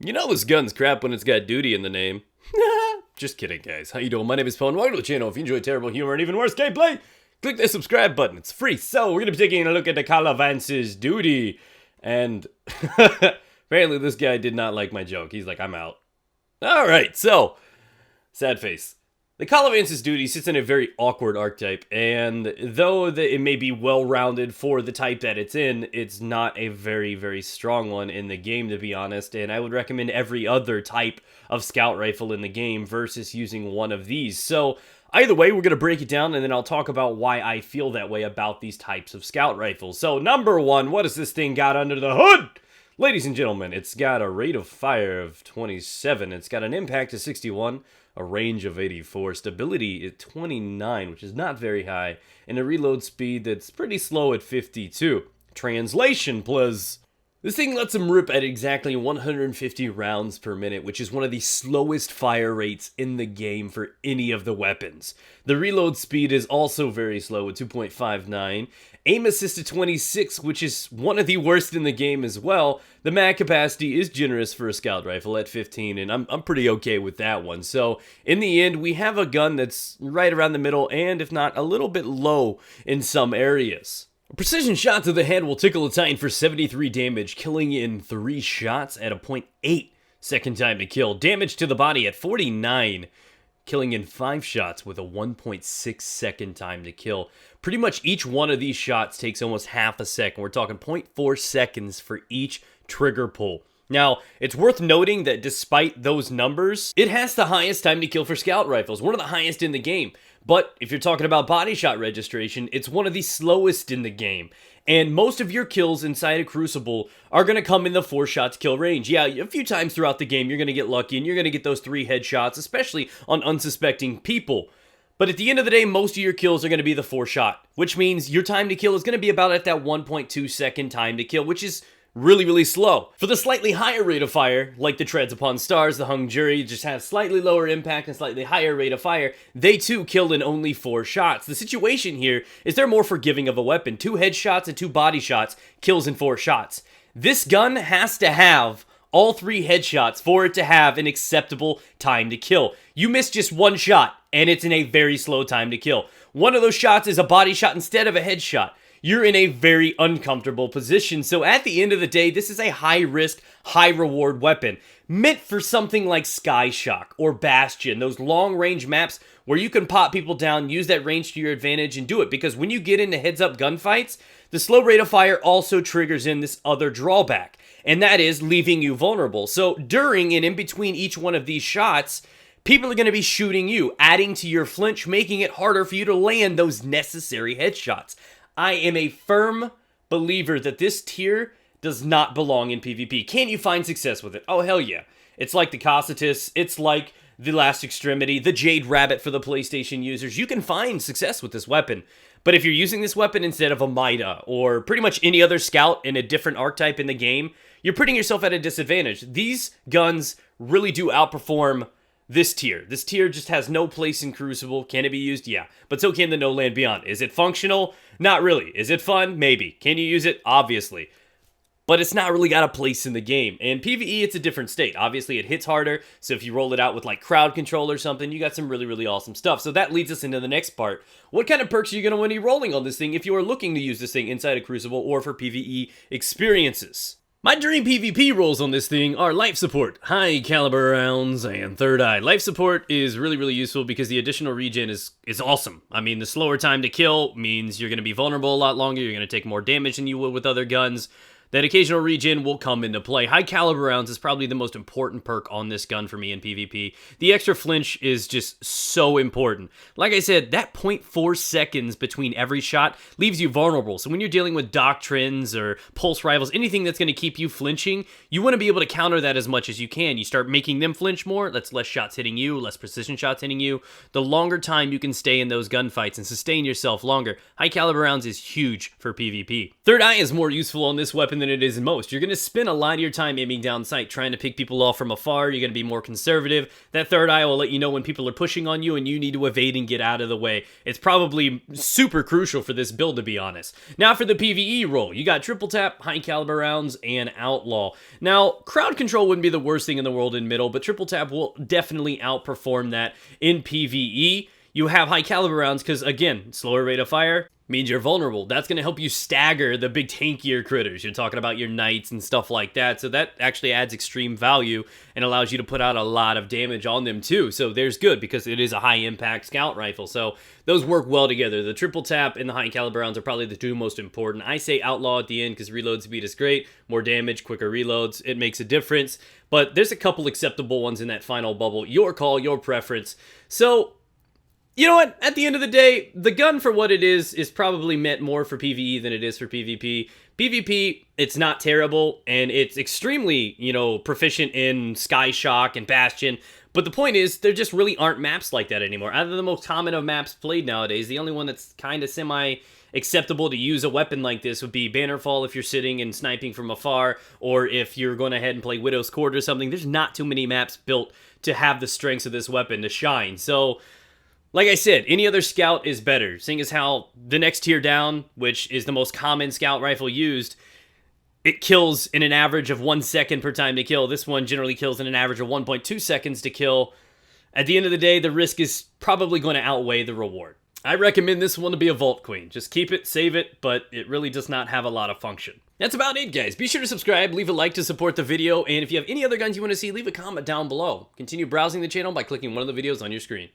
You know this gun's crap when it's got duty in the name. Just kidding, guys. How you doing? My name is Paul, and welcome to the channel. If you enjoy terrible humor and even worse gameplay, click that subscribe button. It's free. So, we're going to be taking a look at the COLOVANCE'S duty. And apparently this guy did not like my joke. He's like, I'm out. Alright, so, sad face. The COLOVANCE'S duty sits in a very awkward archetype, and though it may be well-rounded for the type that it's in, it's not a very, very strong one in the game, to be honest, and I would recommend every other type of scout rifle in the game versus using one of these. So, either way, we're going to break it down, and then I'll talk about why I feel that way about these types of scout rifles. So, number one, what has this thing got under the hood? Ladies and gentlemen, it's got a rate of fire of 27, it's got an impact of 61, a range of 84, stability at 29, which is not very high, and a reload speed that's pretty slow at 52. Translation, please. This thing lets him rip at exactly 150 rounds per minute, which is one of the slowest fire rates in the game for any of the weapons. The reload speed is also very slow at 2.59. Aim assist at 26, which is one of the worst in the game as well. The mag capacity is generous for a scout rifle at 15, and I'm pretty okay with that one. So, in the end, we have a gun that's right around the middle, and if not, a little bit low in some areas. A precision shot to the head will tickle a Titan for 73 damage, killing in 3 shots at a 0.8 second time to kill. Damage to the body at 49, killing in 5 shots with a 1.6 second time to kill. Pretty much each one of these shots takes almost half a second. We're talking 0.4 seconds for each trigger pull. Now, it's worth noting that despite those numbers, it has the highest time to kill for scout rifles, one of the highest in the game. But if you're talking about body shot registration, it's one of the slowest in the game. And most of your kills inside a Crucible are going to come in the 4 shots kill range. Yeah, a few times throughout the game, you're going to get lucky and you're going to get those 3 headshots, especially on unsuspecting people. But at the end of the day, most of your kills are going to be the 4 shot, which means your time to kill is going to be about at that 1.2 second time to kill, which is really, really slow. For the slightly higher rate of fire, like the Treads Upon Stars, the Hung Jury just have slightly lower impact and slightly higher rate of fire, they too kill in only 4 shots. The situation here is they're more forgiving of a weapon. 2 headshots and 2 body shots kills in 4 shots. This gun has to have all 3 headshots for it to have an acceptable time to kill. You miss just 1 shot, and it's in a very slow time to kill. One of those shots is a body shot instead of a headshot. You're in a very uncomfortable position. So at the end of the day, this is a high-risk, high-reward weapon, meant for something like Sky Shock or Bastion, those long-range maps where you can pop people down, use that range to your advantage, and do it. Because when you get into heads-up gunfights, the slow rate of fire also triggers in this other drawback, and that is leaving you vulnerable. So during and in between each one of these shots, people are going to be shooting you, adding to your flinch, making it harder for you to land those necessary headshots. I am a firm believer that this tier does not belong in PvP. Can you find success with it? Oh, hell yeah. It's like the Cositus, it's like the Last Extremity, the Jade Rabbit for the PlayStation users. You can find success with this weapon. But if you're using this weapon instead of a Mida, or pretty much any other scout in a different archetype in the game, you're putting yourself at a disadvantage. These guns really do outperform this tier. This tier just has no place in Crucible. Can it be used? Yeah. But so can the No Land Beyond. Is it functional? Not really. Is it fun? Maybe. Can you use it? Obviously. But it's not really got a place in the game. And PvE, it's a different state. Obviously, it hits harder. So if you roll it out with like crowd control or something, you got some really, really awesome stuff. So that leads us into the next part. What kind of perks are you going to want to be rolling on this thing if you are looking to use this thing inside a Crucible or for PvE experiences? My dream PvP rolls on this thing are Life Support, High Caliber Rounds, and Third Eye. Life Support is really, really useful because the additional regen is awesome. I mean, the slower time to kill means you're going to be vulnerable a lot longer, you're going to take more damage than you would with other guns. That occasional regen will come into play. High Caliber Rounds is probably the most important perk on this gun for me in PvP. The extra flinch is just so important. Like I said, that 0.4 seconds between every shot leaves you vulnerable. So when you're dealing with doctrines or pulse rifles, anything that's going to keep you flinching, you want to be able to counter that as much as you can. You start making them flinch more, that's less shots hitting you, less precision shots hitting you. The longer time you can stay in those gunfights and sustain yourself longer. High Caliber Rounds is huge for PvP. Third Eye is more useful on this weapon weapon than it is in most. You're going to spend a lot of your time aiming down sight, trying to pick people off from afar. You're going to be more conservative. That third eye will let you know when people are pushing on you and you need to evade and get out of the way. It's probably super crucial for this build, to be honest. Now for the PvE role, you got triple tap, high caliber rounds, and outlaw. Now, crowd control wouldn't be the worst thing in the world in middle, but triple tap will definitely outperform that in PvE. You have high caliber rounds because, again, slower rate of fire means you're vulnerable. That's going to help you stagger the big tankier critters. You're talking about your knights and stuff like that. So that actually adds extreme value and allows you to put out a lot of damage on them too. So there's good because it is a high impact scout rifle. So those work well together. The triple tap and the high caliber rounds are probably the two most important. I say outlaw at the end because reload speed is great. More damage, quicker reloads. It makes a difference. But there's a couple acceptable ones in that final bubble. Your call, your preference. So you know what? At the end of the day, the gun for what it is probably meant more for PvE than it is for PvP. PvP, it's not terrible, and it's extremely, proficient in Sky Shock and Bastion. But the point is, there just really aren't maps like that anymore. Out of the most common of maps played nowadays, the only one that's kind of semi-acceptable to use a weapon like this would be Bannerfall if you're sitting and sniping from afar, or if you're going ahead and play Widow's Court or something. There's not too many maps built to have the strengths of this weapon to shine. So like I said, any other scout is better, seeing as how the next tier down, which is the most common scout rifle used, it kills in an average of 1 second per time to kill. This one generally kills in an average of 1.2 seconds to kill. At the end of the day, the risk is probably going to outweigh the reward. I recommend this one to be a Vault Queen. Just keep it, save it, but it really does not have a lot of function. That's about it, guys. Be sure to subscribe, leave a like to support the video, and if you have any other guns you want to see, leave a comment down below. Continue browsing the channel by clicking one of the videos on your screen.